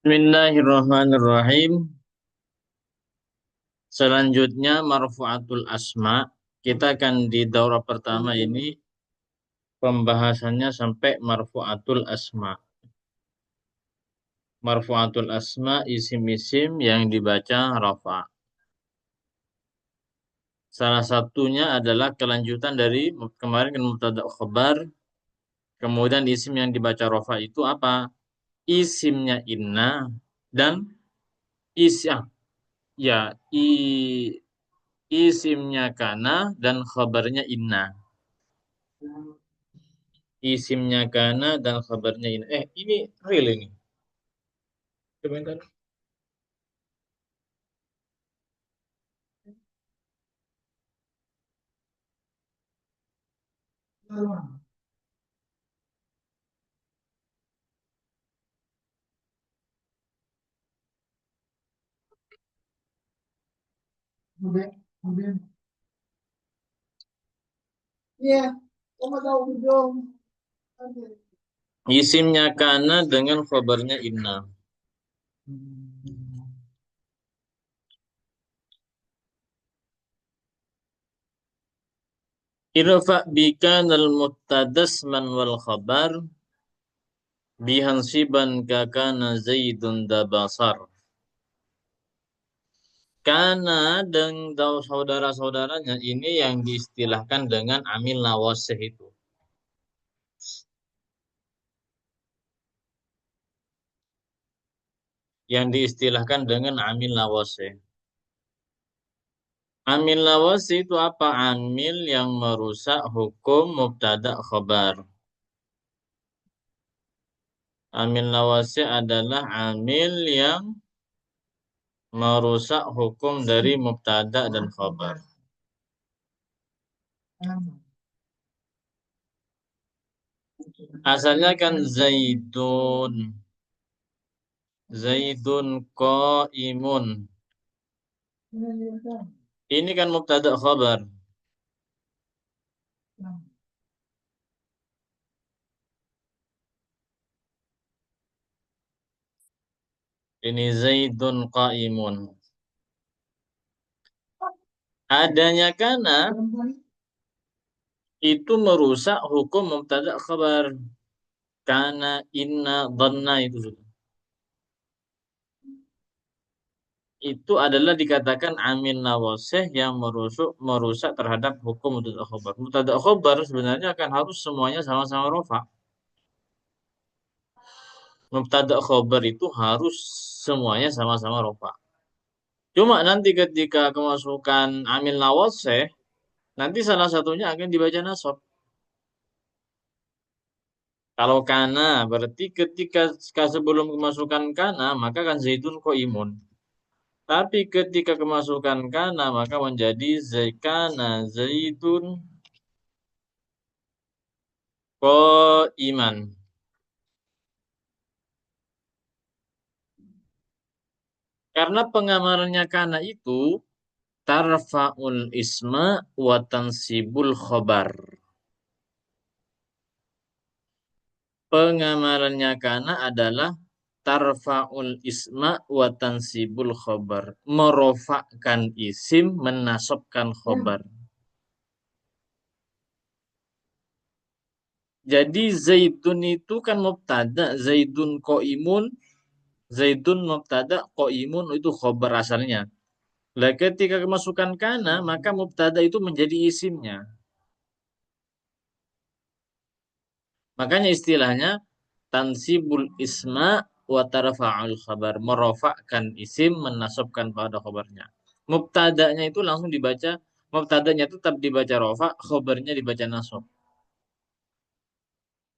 Bismillahirrahmanirrahim. Selanjutnya marfu'atul asma. Kita akan di daurah pertama ini pembahasannya sampai marfu'atul asma. Marfu'atul asma isim-isim yang dibaca rafa. Salah satunya adalah kelanjutan dari kemarin kan mubtada khabar. Kemudian isim yang dibaca rafa itu apa? Isimnya inna dan isya. Ya, isimnya kana dan khabarnya inna. Isimnya kana dan khabarnya inna. Ini real ini. Coba kan. Isimnya kana dengan khabarnya inna. Irfa bika nal muttadas man wal khabar bihansiban kakana zaidun dabasar. Kana dan saudara-saudaranya ini yang diistilahkan dengan amil nawasih itu. Yang diistilahkan dengan amil nawasih. Amil nawasi itu apa? Amil yang merusak hukum mubtada khabar. Amil nawasi adalah amil yang merusak hukum dari mubtada dan khabar. Asalnya kan zaidun. Zaidun qaimun. Ini kan mubtada khabar. Ini zaidun qaimun. Adanya kana itu merusak hukum mubtada khabar. Kana, inna, dhanna itu sudah. Itu adalah dikatakan amin nawasih yang merusak terhadap hukum mubtada khobar. Mubtada khobar sebenarnya akan harus semuanya sama-sama rofa. Mubtada khobar itu harus semuanya sama-sama rofa. Cuma nanti ketika kemasukan amin nawasih, nanti salah satunya akan dibaca nasab. Kalau kana berarti ketika sebelum kemasukan kana maka kan zaitun ko imun. Tapi ketika kemasukan kana maka menjadi zaikana zaitun ko iman. Karena pengamarannya kana itu tarfa'ul isma wa tansibul khobar. Pengamarannya kana adalah tarfa'ul isma wa tansibul khobar. Merofakkan isim, menasabkan khobar. Jadi zaitun itu kan mubtada, zaitun koimun, zaitun mubtada, koimun itu khobar asalnya. Lah ketika kemasukan kana, maka mubtada itu menjadi isimnya. Makanya istilahnya tansibul isma wa tarfa'ul khabar. Merofakkan isim, menasabkan pada khabarnya. Mubtadanya itu langsung dibaca, mubtadanya tetap dibaca rofa, khabarnya dibaca nasab.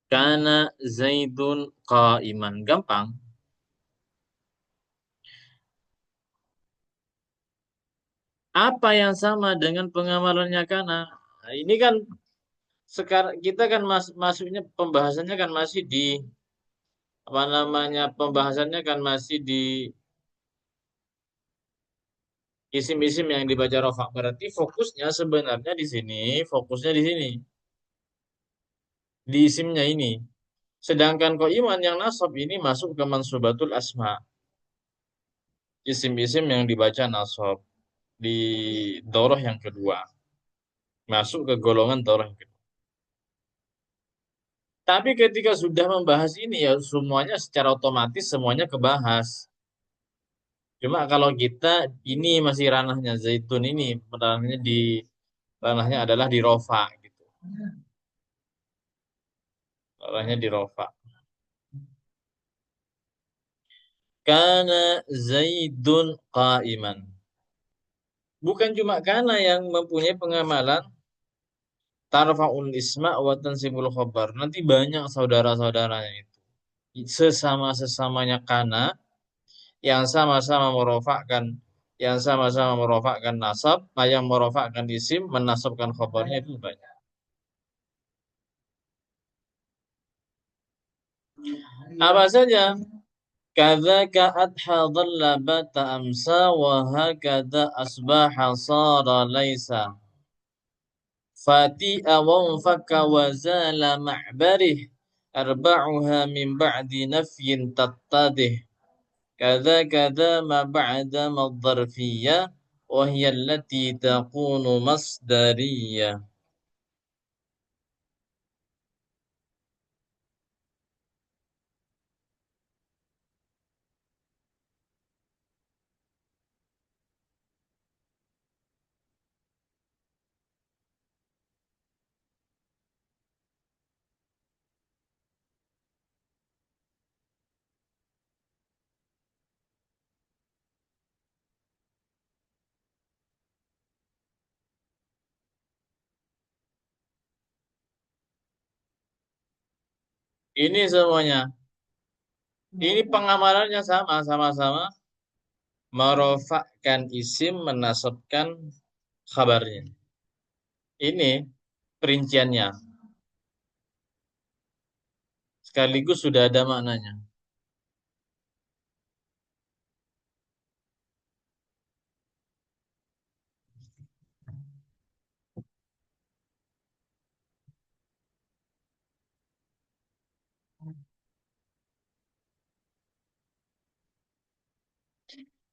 Kana zaidun qaiman. Gampang. Apa yang sama dengan pengamalannya kana? Nah, ini kan sekarang kita kan masuknya pembahasannya kan masih di apa namanya pembahasannya kan masih di isim-isim yang dibaca rofa. Berarti fokusnya sebenarnya di sini, fokusnya di sini, di isimnya ini. Sedangkan iman yang nasab ini masuk ke mansubatul asma. isim-isim yang dibaca nasab di doroh yang kedua. Masuk ke golongan doroh yang kedua. Tapi ketika sudah membahas ini ya semuanya secara otomatis semuanya kebahas. Cuma kalau kita ini masih ranahnya zaitun ini, ranahnya adalah di rofa gitu. Ranahnya di rofa. Kana Zaidun qa'iman. Bukan cuma kana yang mempunyai pengamalan tarfa'ul isma wa tansibul khabar. Nanti banyak saudara-saudaranya itu. Sesama-sesamanya kana yang sama-sama merofakkan nasab, yang merofakkan isim, menasabkan khabarnya itu banyak. Apa saja? Kadzaka adha dhalla bata amsa wa hakadha asbaha sara laisa. Fati'a wa fakka wa zala ma'barih. Arba'uha min ba'di nafyin tattadih. Kadza kadza ma ba'da madzarfiyah wa hiya allati takunu masdariyah. Ini semuanya. Ini pengamalannya sama-sama merofakkan isim, menasabkan khabarnya. Ini perinciannya. Sekaligus sudah ada maknanya.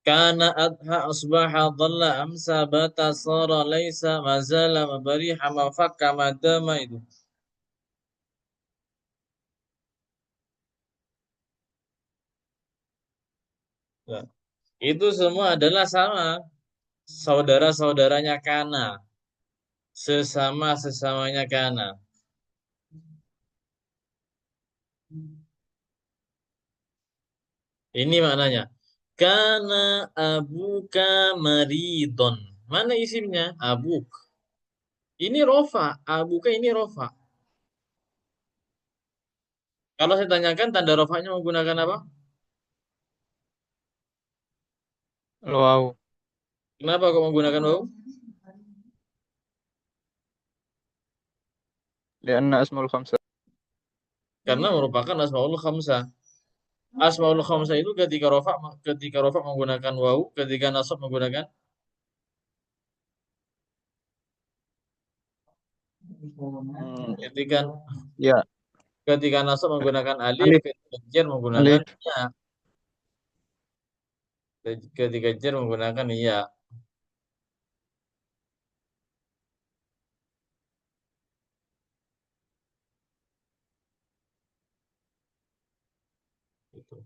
Kana adha asbaha dhalla amsa bata sara laisa mazala mabariha mafakka madama itu. Ya. Itu semua adalah sama saudara-saudaranya kana. Sesama-sesamanya kana. Ini maknanya. Kana abuka maridon. Mana isimnya? Abuk. Ini rofa. Abuka ini rofa. Kalau saya tanyakan tanda rofanya menggunakan apa? Wow. Kenapa kok menggunakan waw? لأن اسم الخمسة. Karena merupakan asmaul khamsah. Asmaul khamsah itu ketika rofa menggunakan waw, ketika nasab menggunakan ketika Ya, ketika nasab menggunakan alif, alif, ketika jar menggunakan alif. ya. Ketika jar menggunakan iya. Gitu.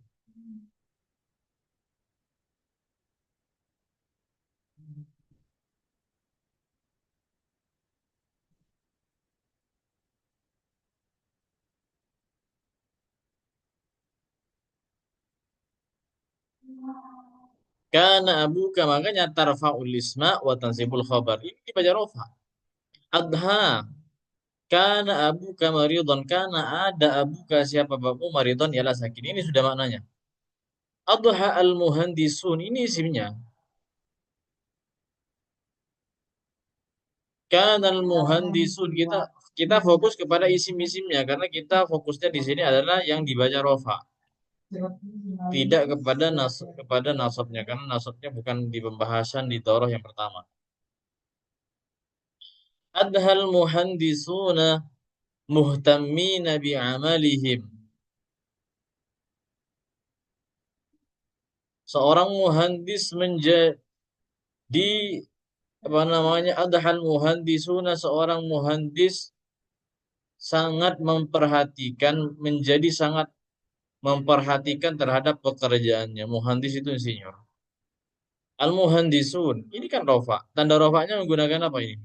Karena abuka makanya tarfa'ul isma wa tansibul khabar. Ini dibaca rofa. Adha. Karena abuka maridon. Karena ada abuka siapa bapakmu maridon ialah sakit. Ini sudah maknanya. Adha al-muhandisun. Ini isimnya. Karena al-muhandisun. Kita fokus kepada isim-isimnya. Karena kita fokusnya di sini adalah yang dibaca rofa. Tidak kepada nasabnya. Karena nasabnya bukan di pembahasan di toroh yang pertama. Adhal muhandisuna muhtammina bi'amalihim. Seorang muhandis menjadi apa namanya adhal muhandisuna, seorang muhandis sangat memperhatikan, menjadi sangat memperhatikan terhadap pekerjaannya. Muhandis itu insinyur. Al muhandisun ini kan rofa. Tanda rofanya menggunakan apa ini?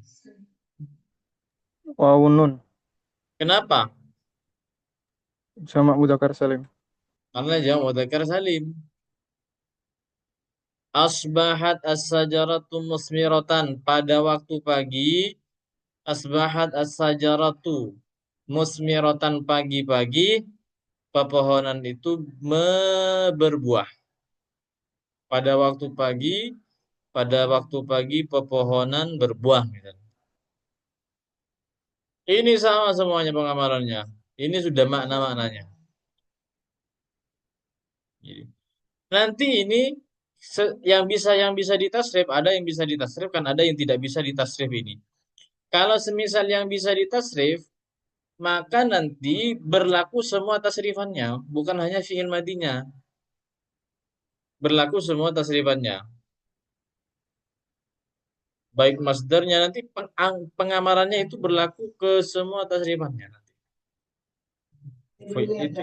Wawu nun. Kenapa? Jamak mudzakkar salim. Karena jamak mudzakkar salim. Asbahat as-sajaratu musmiratan. Pada waktu pagi, asbahat as-sajaratu musmiratan, pagi-pagi pepohonan itu berbuah. Pada waktu pagi, pada waktu pagi pepohonan berbuah. Misalnya. Ini sama semuanya pengamalannya. Ini sudah makna-maknanya. Jadi, nanti ini yang bisa ditasrif, ada yang bisa ditasrif kan, ada yang tidak bisa ditasrif ini. Kalau semisal yang bisa ditasrif, maka nanti berlaku semua tasrifannya, bukan hanya fi'il madinya. Berlaku semua tasrifannya. Baik masdarnya nanti pengamalannya itu berlaku ke semua tasrifannya.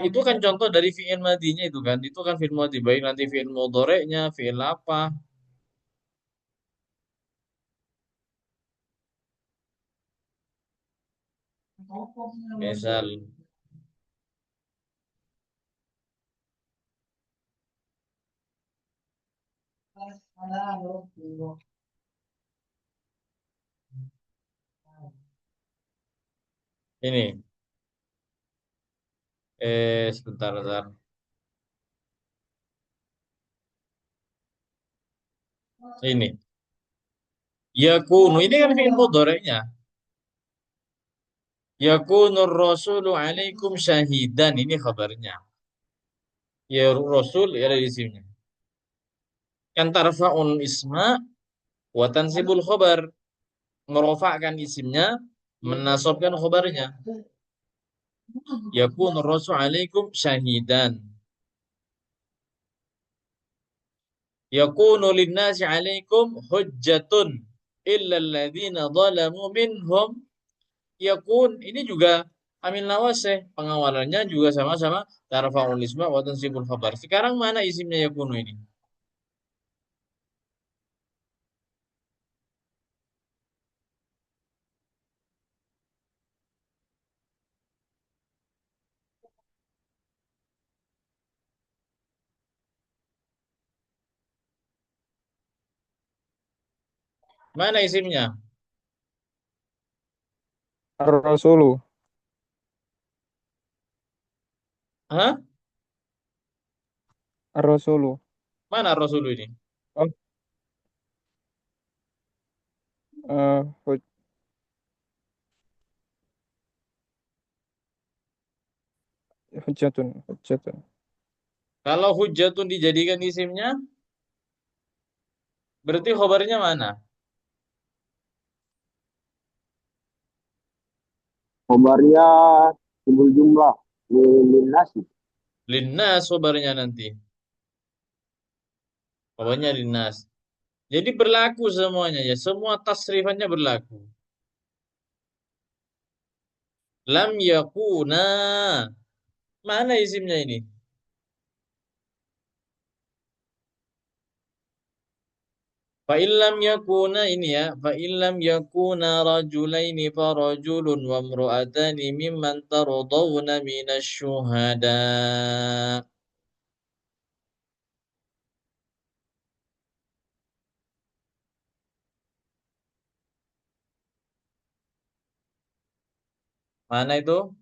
Itu kan contoh dari fi'il madinya itu kan. Itu kan fi'il madi. Baik nanti fi'il mudhari'nya, fi'il apa. Misal ini. Sebentar, sebentar. Ini. Yakunu. Ini kan fi'il mudhari'nya. Yakunur rasulu alaikum syahidan. Ini kabarnya. Ya Rasul ya ada di sini. Kan tarfa'un isma wa tansibul khobar. Merofakkan isimnya, menasobkan khobarnya. Yakunur rasul alaikum syahidan. Yakunu linnasi alaikum hujjatun illa alladhina zalamu minhum. Yakun ini juga amil nawasih, pengawalannya juga sama-sama tarfa'ul isma wa tansibul khabar. Sekarang mana isimnya yakunu ini? Mana isimnya? Ar-Rasulu. Hah? Ar-Rasulu. Mana Rasul ini? Oh, eh, huj- hujjatun. Hujjatun. Kalau hujjatun dijadikan isimnya, berarti khobarnya mana? Khobarnya timbul jumlah nasi. Linnas khobarnya nanti. Khobarnya linnas. Jadi berlaku semuanya ya, semua tasrifannya berlaku. Lam yakuna. Mana isimnya ini? Fa illam yakuna ini ya, fa illam yakuna rajulaini fa rajulun wa imra'atani mimman tardawna minasy syuhada. Mana itu?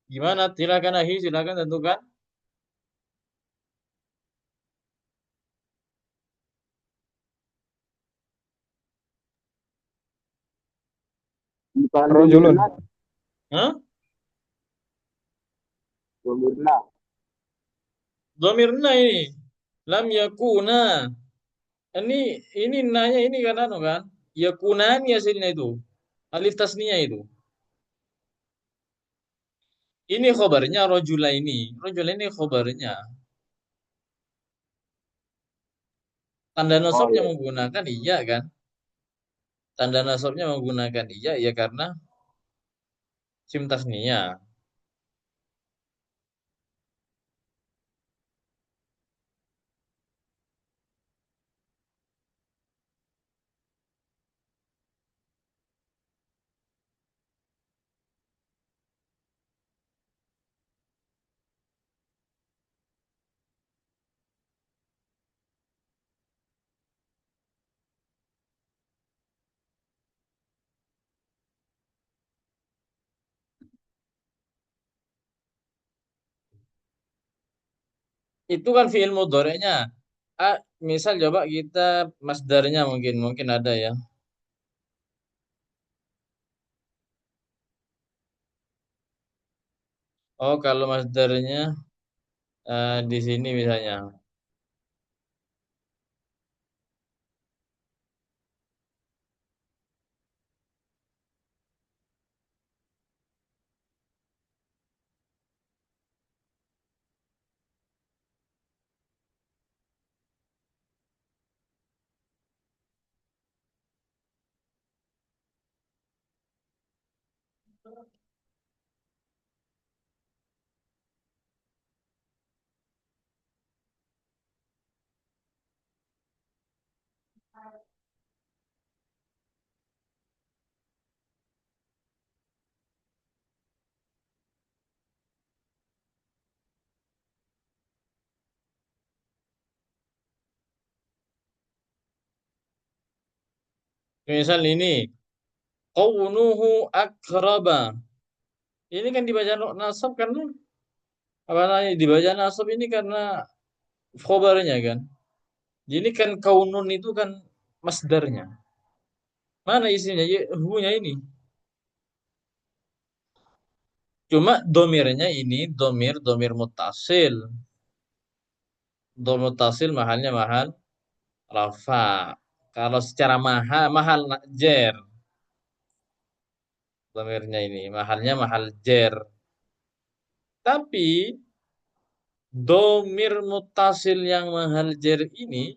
Gimana? Silakan Ahi, silakan tentukan. Bukan Rojulun. Domirna, Hah? Domirna. Domirna ini. Lam yakuna. Ini nanya ini kan anu kan? Yakunani hasilnya itu. Alif tasniah itu. Ini khobarnya rojula ini. Rojula ini khobarnya. Tanda Oh nasabnya iya. menggunakan iya kan? Tanda nasabnya menggunakan iya ya karena sim tasniah. Itu kan fiil mudhari'nya. Ah, misal coba kita masdarnya mungkin mungkin ada ya. Oh, kalau masdarnya di sini misalnya. Misal ini qawnuhu akraba. Ini kan dibaca nasab kan apa namanya dibaca nasab ini karena khobarnya kan. Jadi kan kaunun itu kan masdarnya. Mana isinya? Ya, hunya ini. Cuma domirnya ini domir mutasil. Domir mutasil mahalnya mahal rafa. Kalau secara mahal jer domirnya ini mahalnya mahal jer. Tapi domir mutasil yang mahal jer ini,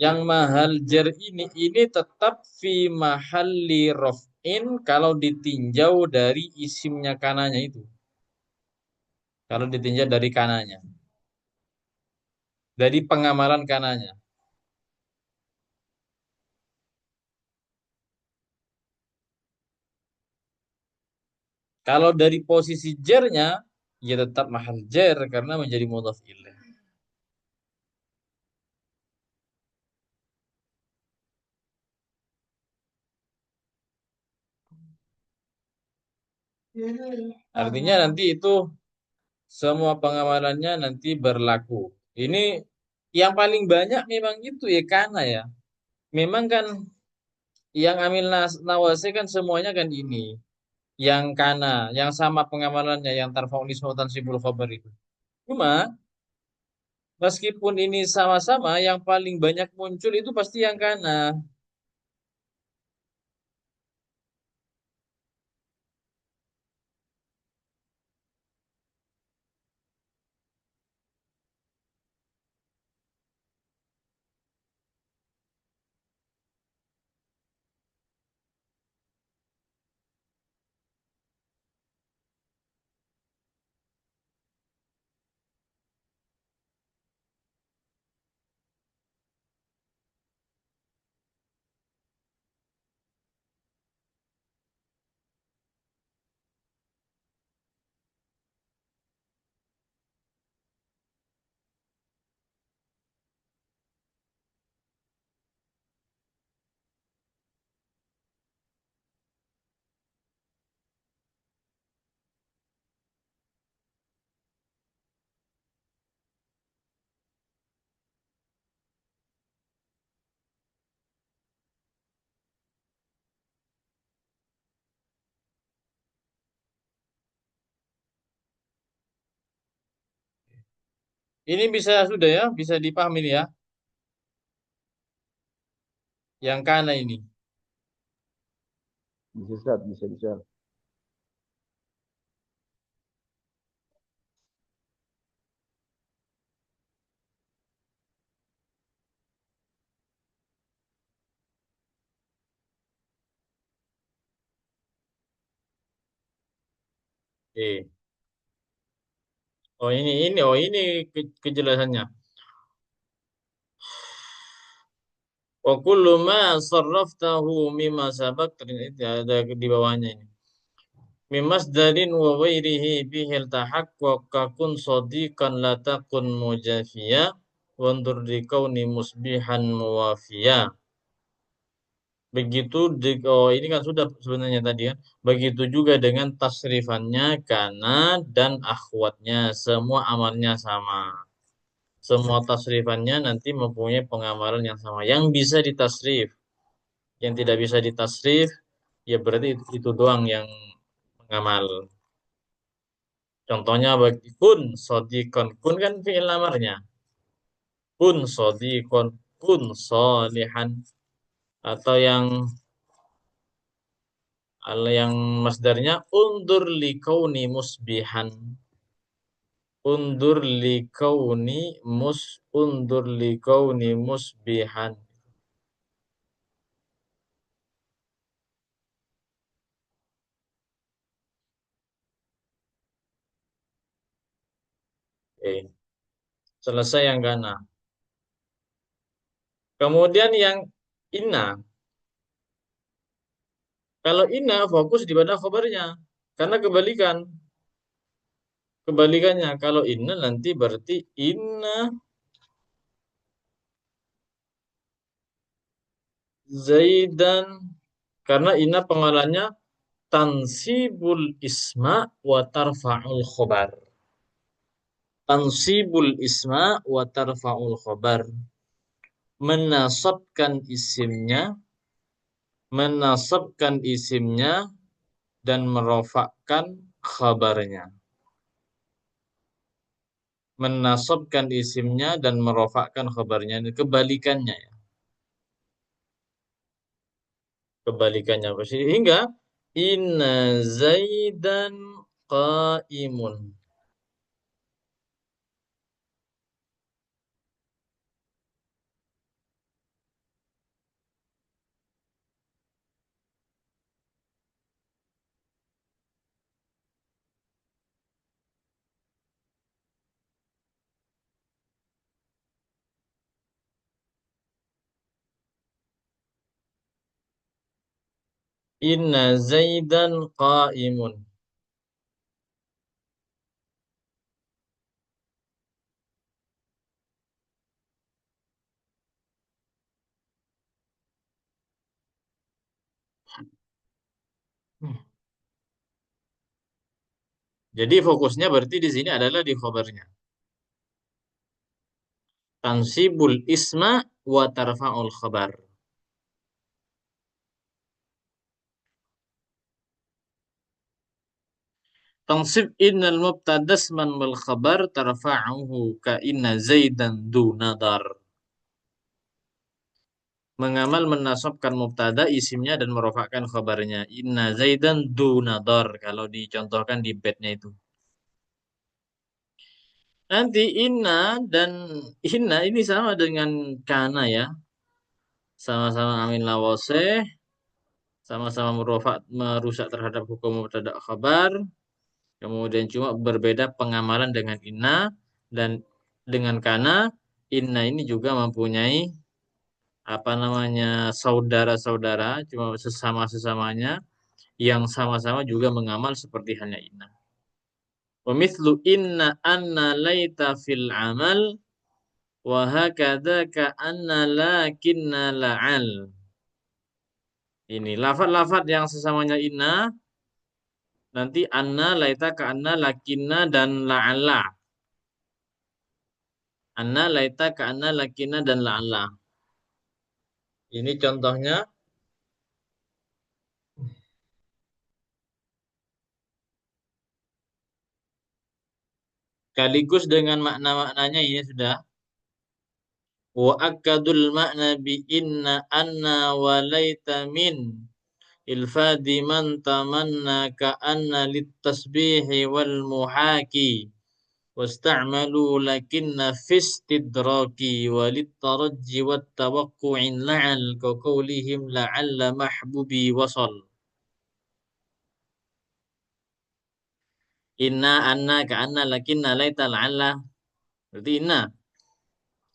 yang mahal jer ini tetap fi mahalli rof'in kalau ditinjau dari isimnya kananya itu. Kalau ditinjau dari kananya, dari pengamalan kananya. Kalau dari posisi jernya, ya tetap mahal jer karena menjadi mudhaf ilaih. Artinya nanti itu semua pengamalannya nanti berlaku. Ini yang paling banyak memang itu ya karena ya. Memang kan yang amil nawasi kan semuanya kan ini. Yang kana, yang sama pengamalannya yang tarfa'un ismu tansibul khabar itu. Cuma meskipun ini sama-sama yang paling banyak muncul itu pasti yang kana. Ini bisa sudah ya, bisa dipahami ya. Yang kana ini. Bisa Ustaz, bisa bisa. Oke. Oh ini kejelasannya. Wa kullu ma sarraftahu mimma sabaq ternyata ada di bawahnya ini. Mimasdarin wa ghairihi bihi iltahaq wa kakun sadiqan la takun mujafiya wandur di kauni musbihan muwafiya. Begitu oh ini kan sudah sebenarnya tadi ya. Begitu juga dengan tasrifannya kana dan akhwatnya semua amalnya sama. Semua tasrifannya nanti mempunyai pengamalan yang sama. Yang bisa ditasrif, yang tidak bisa ditasrif, ya berarti itu doang yang mengamal. Contohnya bagi kun sodikon. Kun kan fi'il amarnya. Kun sodikon. Kun solihan. Atau yang masdarnya undur likauni musbihan. Undur likauni musbihan. Oke. Selesai yang kana. Kemudian yang inna. Kalau inna fokus di pada khobarnya. Karena kebalikannya. Kalau inna nanti berarti inna Zaidan. Karena inna pengalamannya tansibul isma wa tarfa'ul khobar. Tansibul isma wa tarfa'ul khobar. Menasabkan isimnya, dan merofakkan khabarnya. Menasabkan isimnya dan merofakkan khabarnya. Ini kebalikannya ya. Kebalikannya apa sih? Hingga inna Zaidan qaimun. Inna Zaidan qaimun. Jadi fokusnya berarti di sini adalah di khabarnya. Tansibul isma wa tarfa'ul khabar. Tansib innal mubtada isman wal khabar tarfa'uhu ka inna Zaidan du nadar. Mengamal menasabkan mubtada isimnya dan merofakkan khabarnya. Inna Zaidan du nadar. Kalau dicontohkan di bednya itu. Nanti inna ini sama dengan kana ya. Sama-sama amin lawaseh. Sama-sama merusak terhadap hukum mubtada khabar. Kemudian cuma berbeda pengamalan dengan inna dan dengan kana. Inna ini juga mempunyai apa namanya saudara-saudara, cuma sesama-sesamanya yang sama-sama juga mengamal seperti halnya inna. Wa mithlu inna anna laita fil amal wa hakadha ka anna lakinna la'al. Ini lafaz-lafaz yang sesamanya inna, nanti anna, laita, ka anna, lakinna, dan la'alla. Anna, laita, ka anna, lakinna, dan la'alla. Ini contohnya. Sekaligus dengan makna-maknanya ini sudah. Wa akadul makna bi inna anna wa laita min ilfadi man tamanna ka anna litasbihi wal muhaki wasta'malu lakinna fistidraki walittaraji wattawaqqu'in la'al ka qawlihim la'alla mahbubi wasal. Inna anna ka anna lakinna laita la'alla. Berarti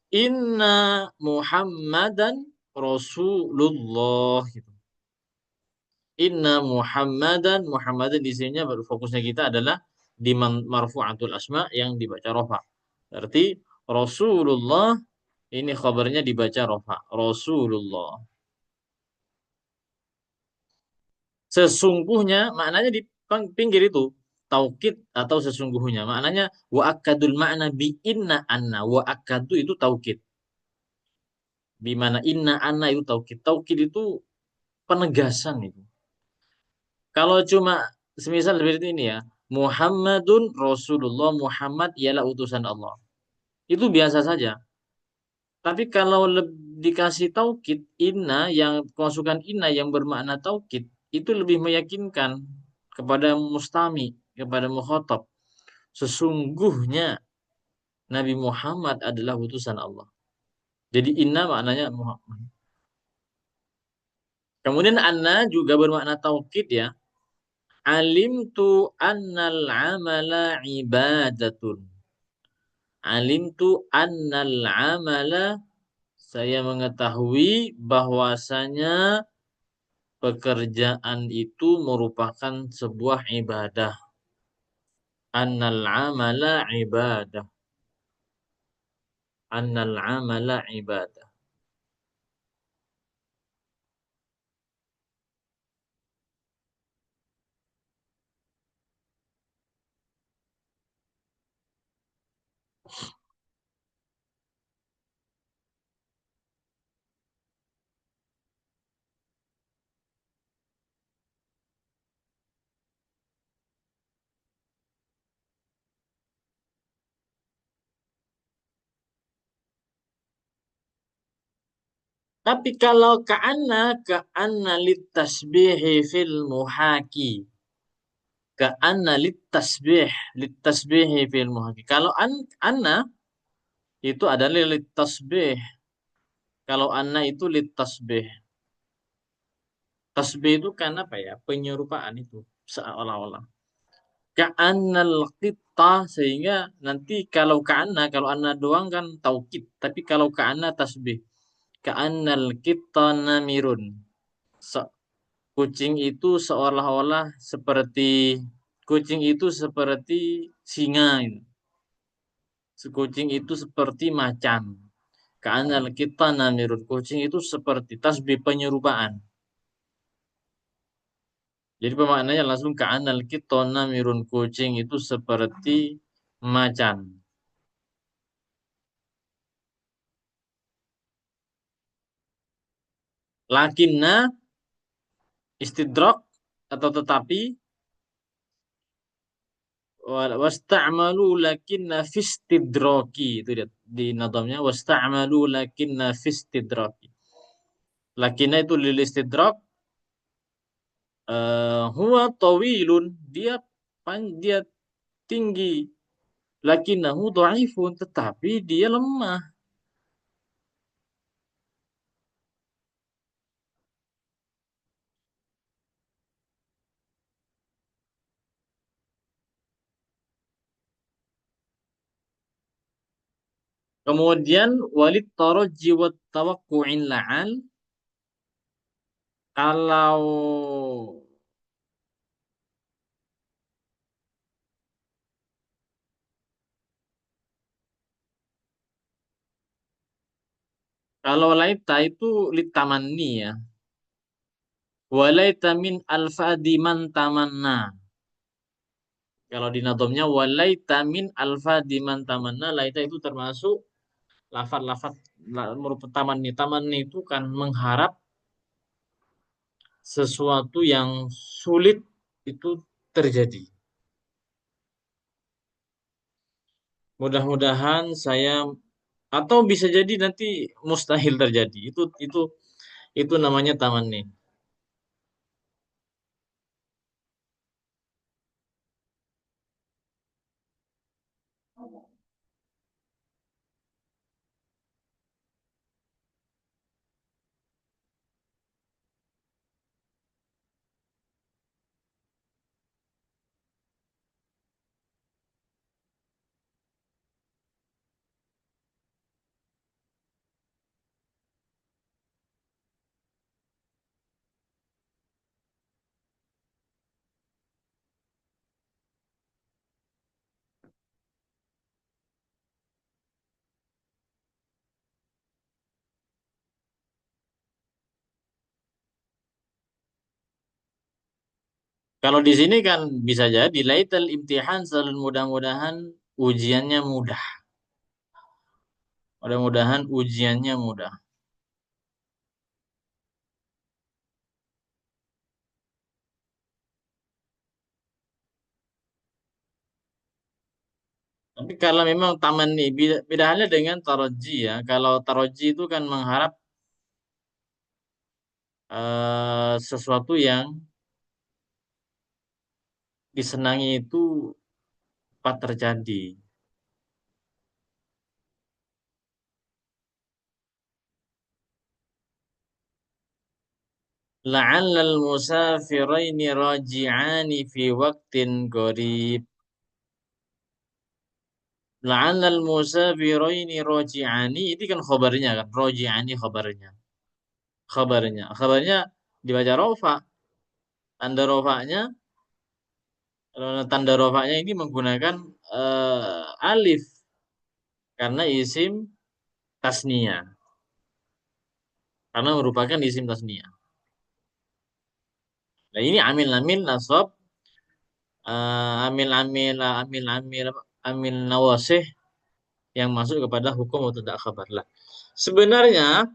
inna Muhammadan Rasulullah gitu. Inna Muhammadan di sininya fokusnya kita adalah di marfu'atul asma yang dibaca rofa. Berarti Rasulullah ini khabarnya dibaca rofa. Rasulullah. Sesungguhnya maknanya di pinggir itu taukid atau sesungguhnya. Maknanya wa akadul makna bi inna anna. Wa akadu itu taukid. Di mana inna anna itu taukid. Taukid itu penegasan itu. Kalau cuma semisal seperti ini ya, Muhammadun Rasulullah, Muhammad ialah utusan Allah. Itu biasa saja. Tapi kalau dikasih taukid inna yang kemasukan inna yang bermakna taukid itu lebih meyakinkan kepada mustami, kepada mukhatab. Sesungguhnya Nabi Muhammad adalah utusan Allah. Jadi inna maknanya Muhammad. Kemudian anna juga bermakna taukid ya. Alimtu annal amala ibadatun. Alimtu annal amala, saya mengetahui bahwasanya pekerjaan itu merupakan sebuah ibadah. Annal amala ibadah. Annal amala ibadah. Tapi kalau ka'anna litasbihi fil muhaki. Ka'anna litasbihi fil muhaki. Kalau anna itu adalah litasbih. Kalau anna itu litasbih. Tasbih itu kan apa ya? Penyerupaan itu seolah-olah. Ka'annal kita sehingga nanti kalau ka'anna kalau anna doang kan taukid. Tapi kalau ka'anna tasbih. Ka'annal kita namirun. Se- Kucing itu seolah-olah seperti kucing itu seperti singa. Kucing itu seperti macan. Ka'annal kita namirun. Kucing itu seperti tasbih penyerupaan. Jadi pemaknanya langsung ka'annal kita namirun. Kucing itu seperti macan. Lakinna istidrak atau tetapi wasta'malu lakinna fistidraki itu dia di nadamnya wasta'malu lakinna fistidraki. Lakinna itu lil istidrak huwa tawilun dia tinggi lakinnahu dhaifun tetapi dia lemah. Kemudian walid taraji wa tawaqqu'in la'al kalau kalau laita itu litamanni ya. Walaita min alfadi man tamanna. Kalau di nadomnya walaita min alfadi man tamanna, laita itu termasuk lafad-lafad merupakan tamanni. Tamanni itu kan mengharap sesuatu yang sulit itu terjadi. Mudah-mudahan saya atau bisa jadi nanti mustahil terjadi. Itu namanya taman nih. Kalau di sini kan bisa jadi laital imtihan selalu mudah-mudahan ujiannya mudah. Mudah-mudahan ujiannya mudah. Tapi kalau memang taman nih, beda halnya dengan taroji ya. Kalau taroji itu kan mengharap sesuatu yang disenangi itu cepat terjadi. La'allal musafiraini raji'ani fi waqtin qarib. La'allal musafiraini raji'ani ini kan khabarnya kan. Raji'ani khabarnya. Khabarnya dibaca rofa. Tanda rofanya tanda rofanya ini menggunakan alif karena isim tasnia. Karena merupakan isim tasnia. Nah ini amil-amil nasab, amil nawasih yang masuk kepada hukum mubtada khabar lah. Sebenarnya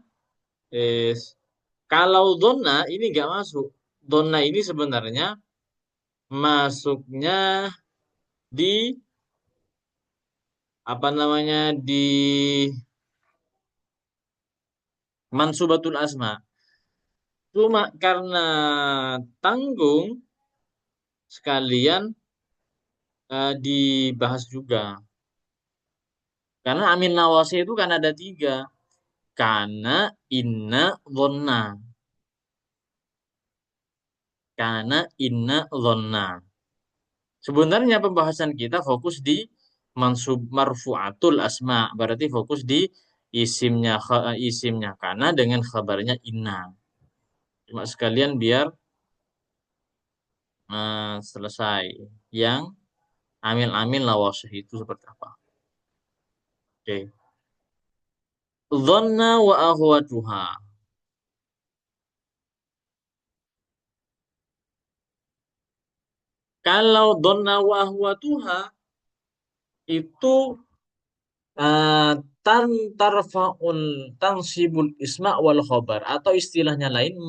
eh, kalau donna ini nggak masuk. Donna ini sebenarnya masuknya di apa namanya di mansubatul asma. Cuma karena tanggung sekalian dibahas juga. Karena amin nawasi itu kan ada tiga. Karena inna dhonna. Karena inna dhonna. Sebenarnya pembahasan kita fokus di mansub marfu'atul asma. Berarti fokus di isimnya karena dengan khabarnya inna. Cuma sekalian biar selesai. Yang amil-amil nawasih itu seperti apa? Oke. Dhanna wa akhwatuha. Kalau dhanna wa akhwatuha itu uh, tan tarfaun tansibul isma wal khobar atau istilahnya lain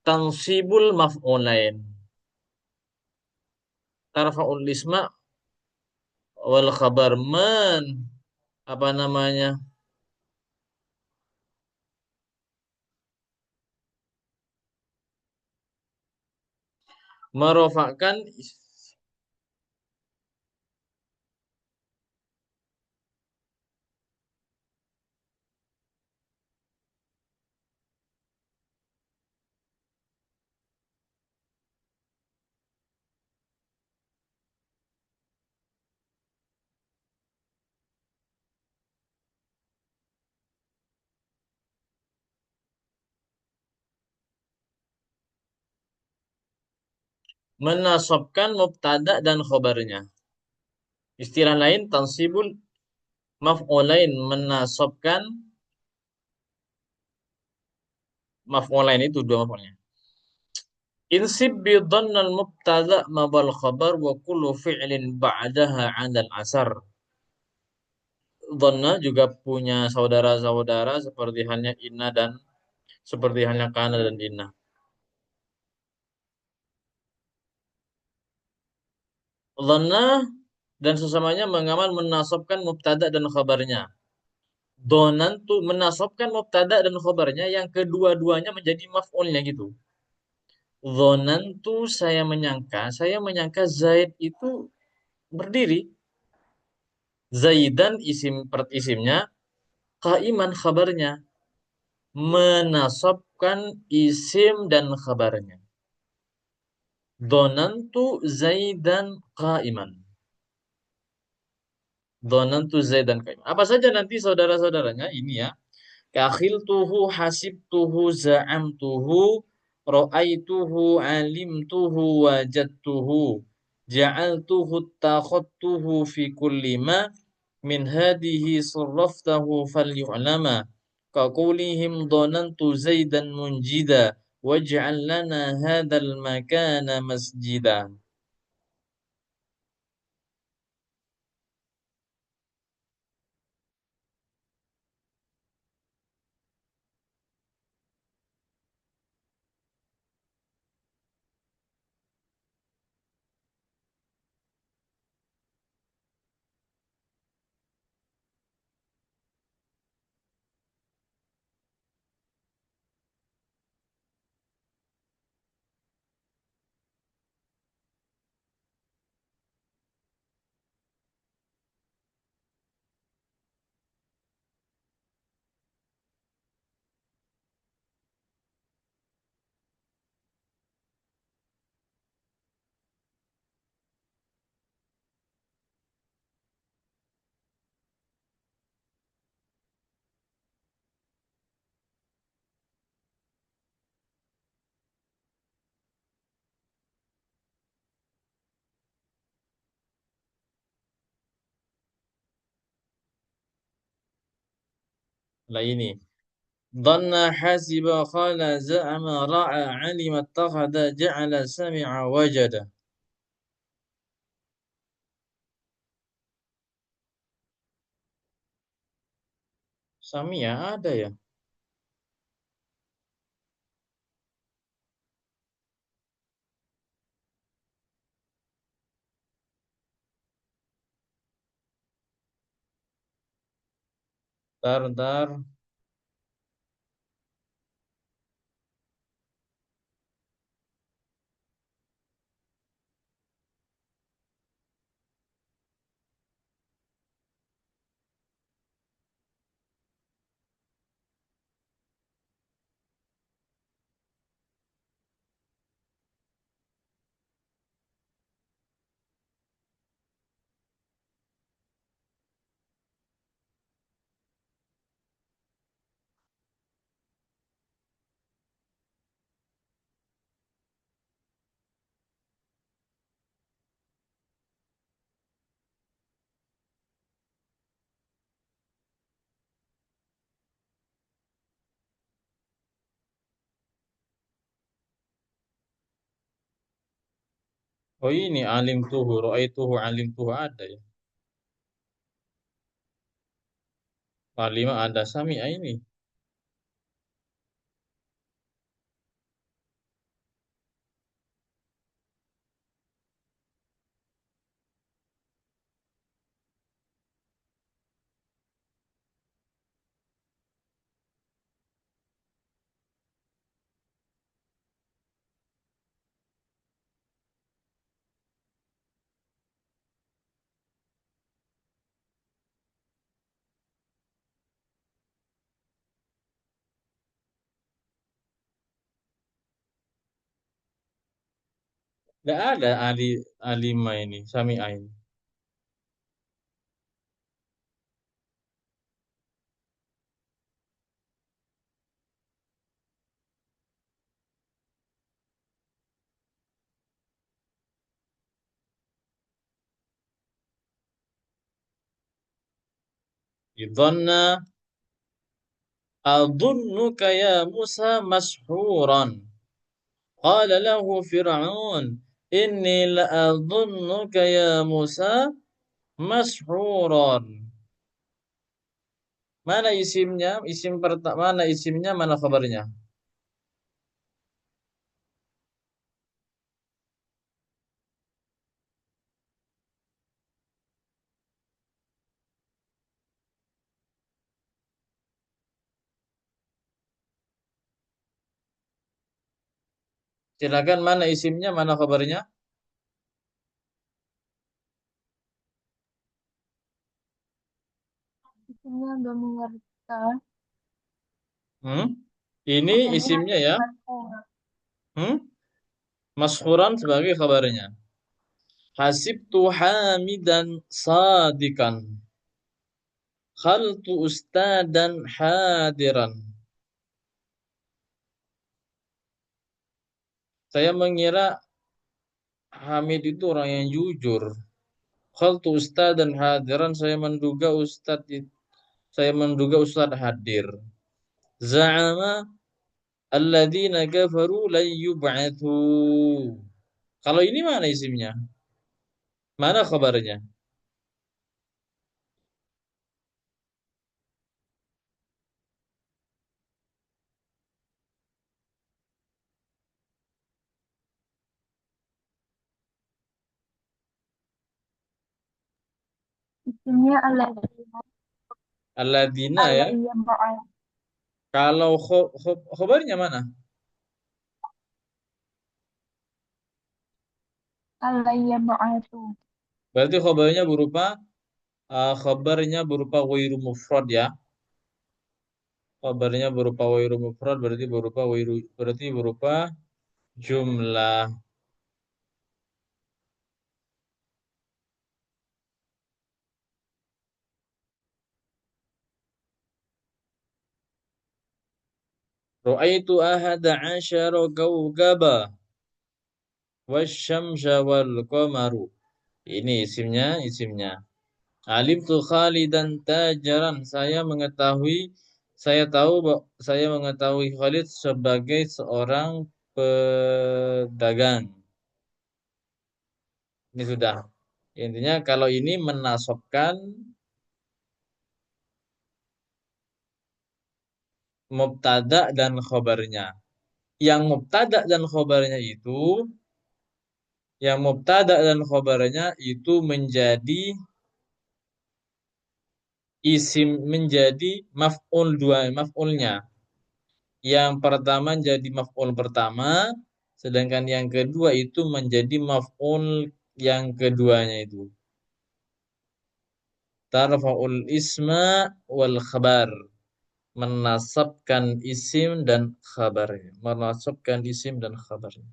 tansibul maf'ulain. Tarfaul isma wal khabar apa namanya? Merofakkan menasobkan mubtada dan khobarnya. Istilah lain tansibul maf'ulain menasobkan maf'ulain itu dua maf'ulnya. Insib bi dhannal mubtada mabal khabar wa kullu fi'lin ba'daha 'alal asar. Dhanna juga punya saudara-saudara seperti halnya inna dan seperti halnya kana dan inna. Dhanna dan sesamanya mengamal menasabkan mubtada dan khabarnya. Donantu menasabkan mubtada dan khabarnya yang kedua-duanya menjadi maf'ulnya gitu. Donantu saya menyangka Zaid itu berdiri. Zaidan isim per isimnya, kaiman khabarnya. Menasabkan isim dan khabarnya. Donantu Zaidan kaiman. Donantu Zaidan kaiman. Apa saja nanti saudara-saudaranya ini ya. Kakhiltuhu hasibtuhu za'amtuhu ra'aituhu alimtuhu wajadtuhu ja'altuhu takhottuhu fi kulli ma min hadihi sarraftahu falyu'lama kaqulihim dhanantu zaidan munjida waj'al lana hadzal makana masjida. Lah ini. Dhanna hasiba qala za'ama ra'a alima ittakhadha ja'ala sami'a wajada. Sami'a ada ya? Ntar, ntar. Oh ini alim tuhu, ro'aituhu alim tuhu ada ya. Lima ada sami'a ini. Tidak ada alima ini, sami'a ini. Idhanna adunnuka ya Musa mashuran. Qala lahu Fir'aun, inni la'adunnuka ya Musa mashuran. Mana isimnya? Isim pertama, mana isimnya, mana khabarnya? Silakan, mana isimnya, mana khabarnya? Isimnya Domingerta. Hmm? Ini Isimnya isimnya ya. marfu'. Hmm? Masyhuran sebagai khabarnya. Hasibtu hamidan sadikan. Khaltu ustadan hadiran. Saya mengira Hamid itu orang yang jujur. Khaltu ustadan hadiran. Saya menduga ustad hadir. Za'ama alladzina kafaru lan yub'atsu. Kalau ini mana isimnya? Mana khabarnya? Isimnya alladzina. Alladzina ya. Alayya ba'al. Kalau khabarnya mana? Alayya ba'atu. Berarti khabarnya berupa wairu mufrad ya. Khabarnya berupa wairu mufrad berarti berupa jumlah. Ra'aitu ahada asyara kawkaba wasyamsa wal qamaru. Ini isimnya. Alimtu Khalidan tajaran. Saya mengetahui Khalid sebagai seorang pedagang. Ini sudah. Intinya kalau ini menasabkan mubtada dan khobarnya. Yang mubtada dan khobarnya itu menjadi maf'ulnya. Yang pertama jadi maf'ul pertama, sedangkan yang kedua itu menjadi maf'ul yang keduanya itu. Tarfa'ul isma wal khabar. Menasabkan isim dan khabarnya. Menasabkan isim dan khabarnya.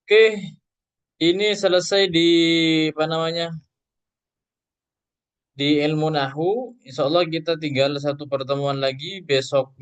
Oke, ini selesai di apa namanya? Di ilmu nahwu. Insya Allah kita tinggal satu pertemuan lagi besok.